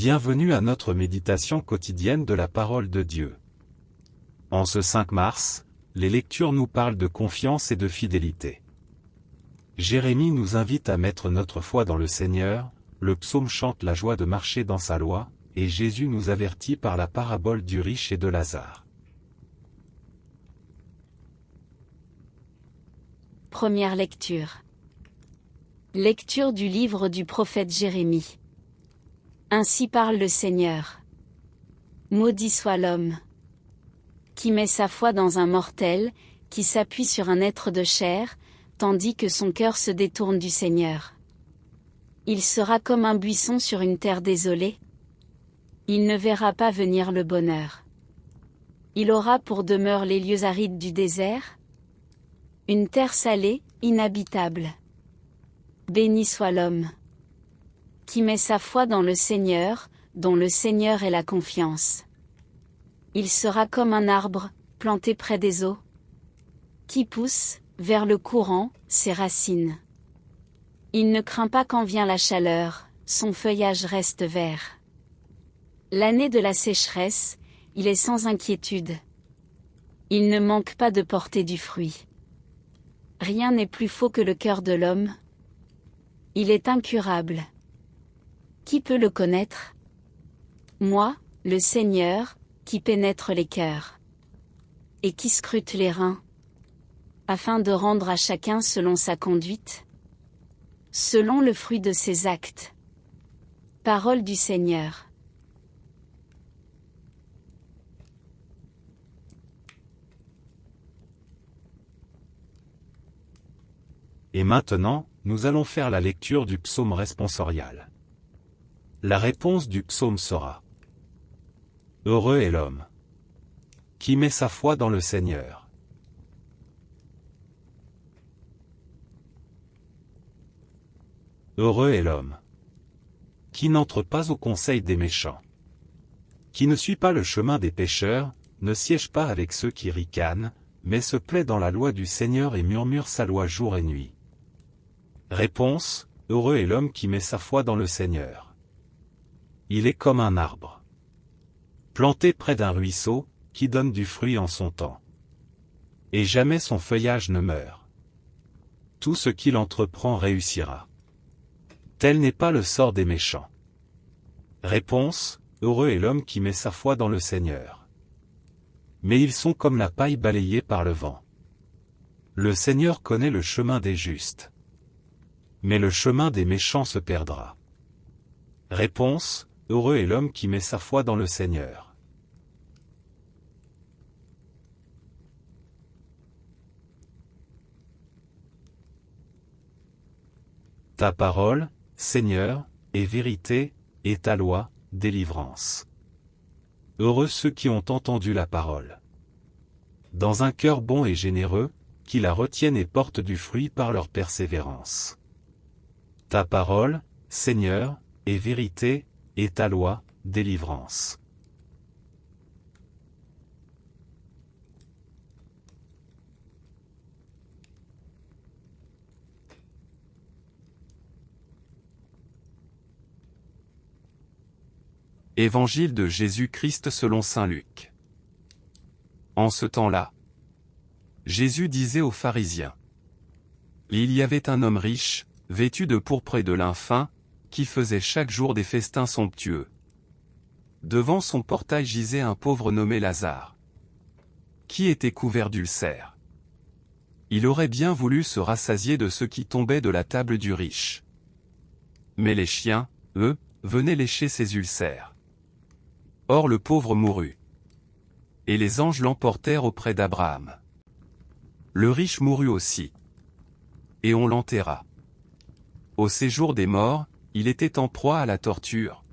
Bienvenue à notre méditation quotidienne de la parole de Dieu. En ce 5 mars, les lectures nous parlent de confiance et de fidélité. Jérémie nous invite à mettre notre foi dans le Seigneur, le psaume chante la joie de marcher dans sa loi, et Jésus nous avertit par la parabole du riche et de Lazare. Première lecture. Lecture du livre du prophète Jérémie. Ainsi parle le Seigneur. Maudit soit l'homme qui met sa foi dans un mortel, qui s'appuie sur un être de chair, tandis que son cœur se détourne du Seigneur. Il sera comme un buisson sur une terre désolée. Il ne verra pas venir le bonheur. Il aura pour demeure les lieux arides du désert, une terre salée, inhabitable. Béni soit l'homme qui met sa foi dans le Seigneur, dont le Seigneur est la confiance. Il sera comme un arbre, planté près des eaux, qui pousse, vers le courant, ses racines. Il ne craint pas quand vient la chaleur, son feuillage reste vert. L'année de la sécheresse, il est sans inquiétude. Il ne manque pas de porter du fruit. Rien n'est plus faux que le cœur de l'homme. Il est incurable. Qui peut le connaître? Moi, le Seigneur, qui pénètre les cœurs et qui scrute les reins, afin de rendre à chacun selon sa conduite, selon le fruit de ses actes. Parole du Seigneur. Et maintenant, nous allons faire la lecture du psaume responsorial. La réponse du psaume sera: Heureux est l'homme qui met sa foi dans le Seigneur. Heureux est l'homme qui n'entre pas au conseil des méchants, qui ne suit pas le chemin des pécheurs, ne siège pas avec ceux qui ricanent, mais se plaît dans la loi du Seigneur et murmure sa loi jour et nuit. Réponse: Heureux est l'homme qui met sa foi dans le Seigneur. Il est comme un arbre planté près d'un ruisseau, qui donne du fruit en son temps. Et jamais son feuillage ne meurt. Tout ce qu'il entreprend réussira. Tel n'est pas le sort des méchants. Réponse: Heureux est l'homme qui met sa foi dans le Seigneur. Mais ils sont comme la paille balayée par le vent. Le Seigneur connaît le chemin des justes. Mais le chemin des méchants se perdra. Réponse: Heureux est l'homme qui met sa foi dans le Seigneur. Ta parole, Seigneur, est vérité, et ta loi, délivrance. Heureux ceux qui ont entendu la parole. Dans un cœur bon et généreux, qui la retiennent et portent du fruit par leur persévérance. Ta parole, Seigneur, est vérité, et ta loi, délivrance. Évangile de Jésus-Christ selon saint Luc. En ce temps-là, Jésus disait aux pharisiens: Il y avait un homme riche, vêtu de pourpre et de lin fin, qui faisait chaque jour des festins somptueux. Devant son portail gisait un pauvre nommé Lazare, qui était couvert d'ulcères. Il aurait bien voulu se rassasier de ce qui tombait de la table du riche. Mais les chiens, eux, venaient lécher ses ulcères. Or le pauvre mourut. Et les anges l'emportèrent auprès d'Abraham. Le riche mourut aussi. Et on l'enterra. Au séjour des morts, il était en proie à la torture.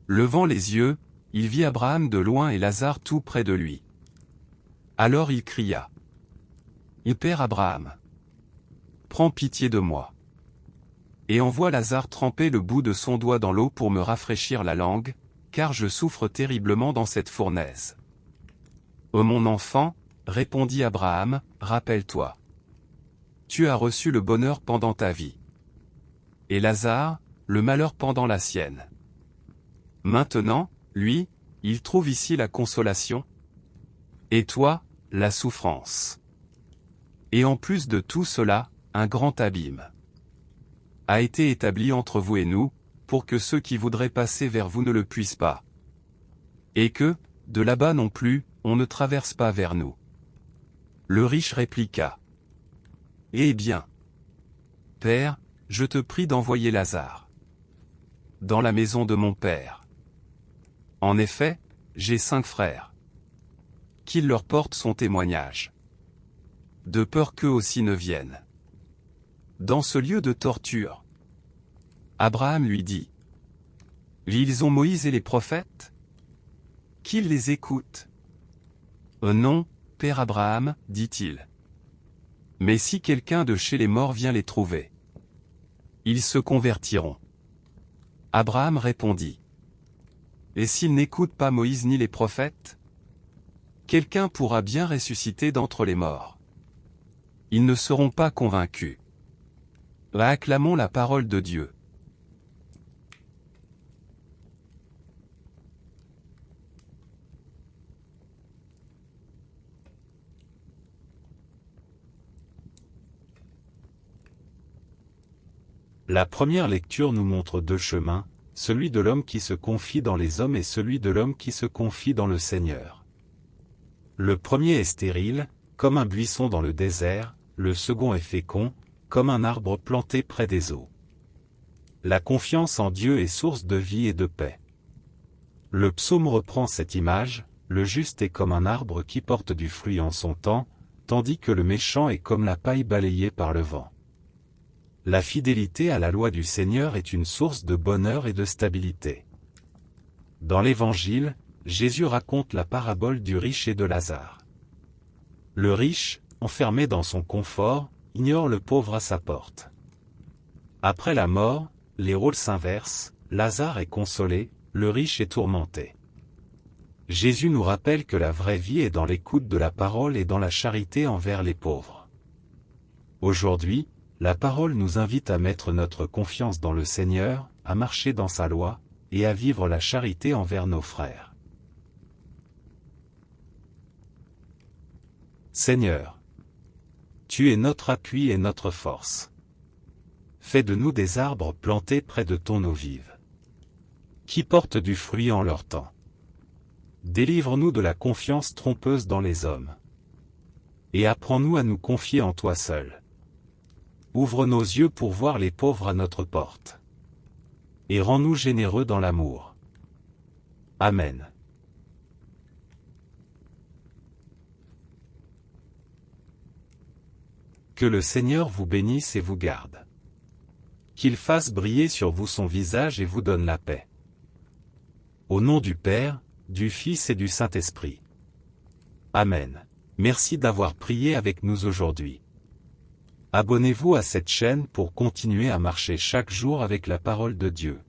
Levant les yeux, il vit Abraham de loin et Lazare tout près de lui. Alors il cria: Père Abraham, prends pitié de moi. Et envoie Lazare tremper le bout de son doigt dans l'eau pour me rafraîchir la langue, car je souffre terriblement dans cette fournaise. Ô mon enfant, répondit Abraham, rappelle-toi. Tu as reçu le bonheur pendant ta vie. Et Lazare, le malheur pendant la sienne. Maintenant, lui, il trouve ici la consolation. Et toi, la souffrance. Et en plus de tout cela, un grand abîme a été établi entre vous et nous, pour que ceux qui voudraient passer vers vous ne le puissent pas. Et que, de là-bas non plus, on ne traverse pas vers nous. Le riche répliqua. Eh bien, Père, je te prie d'envoyer Lazare dans la maison de mon père. En effet, j'ai 5 frères. Qu'il leur porte son témoignage. De peur qu'eux aussi ne viennent dans ce lieu de torture. Abraham lui dit. Ils ont Moïse et les prophètes? Qu'ils les écoutent. Non, Père Abraham, dit-il. Mais si quelqu'un de chez les morts vient les trouver, ils se convertiront. Abraham répondit. Et s'ils n'écoutent pas Moïse ni les prophètes? Quelqu'un pourra bien ressusciter d'entre les morts. Ils ne seront pas convaincus. Acclamons la parole de Dieu. La première lecture nous montre 2 chemins, celui de l'homme qui se confie dans les hommes et celui de l'homme qui se confie dans le Seigneur. Le premier est stérile, comme un buisson dans le désert, le second est fécond, comme un arbre planté près des eaux. La confiance en Dieu est source de vie et de paix. Le psaume reprend cette image, le juste est comme un arbre qui porte du fruit en son temps, tandis que le méchant est comme la paille balayée par le vent. La fidélité à la loi du Seigneur est une source de bonheur et de stabilité. Dans l'Évangile, Jésus raconte la parabole du riche et de Lazare. Le riche, enfermé dans son confort, ignore le pauvre à sa porte. Après la mort, les rôles s'inversent, Lazare est consolé, le riche est tourmenté. Jésus nous rappelle que la vraie vie est dans l'écoute de la parole et dans la charité envers les pauvres. Aujourd'hui, la parole nous invite à mettre notre confiance dans le Seigneur, à marcher dans sa loi, et à vivre la charité envers nos frères. Seigneur, tu es notre appui et notre force. Fais de nous des arbres plantés près de ton eau vive, qui portent du fruit en leur temps. Délivre-nous de la confiance trompeuse dans les hommes. Et apprends-nous à nous confier en toi seul. Ouvre nos yeux pour voir les pauvres à notre porte. Et rends-nous généreux dans l'amour. Amen. Que le Seigneur vous bénisse et vous garde. Qu'il fasse briller sur vous son visage et vous donne la paix. Au nom du Père, du Fils et du Saint-Esprit. Amen. Merci d'avoir prié avec nous aujourd'hui. Abonnez-vous à cette chaîne pour continuer à marcher chaque jour avec la parole de Dieu.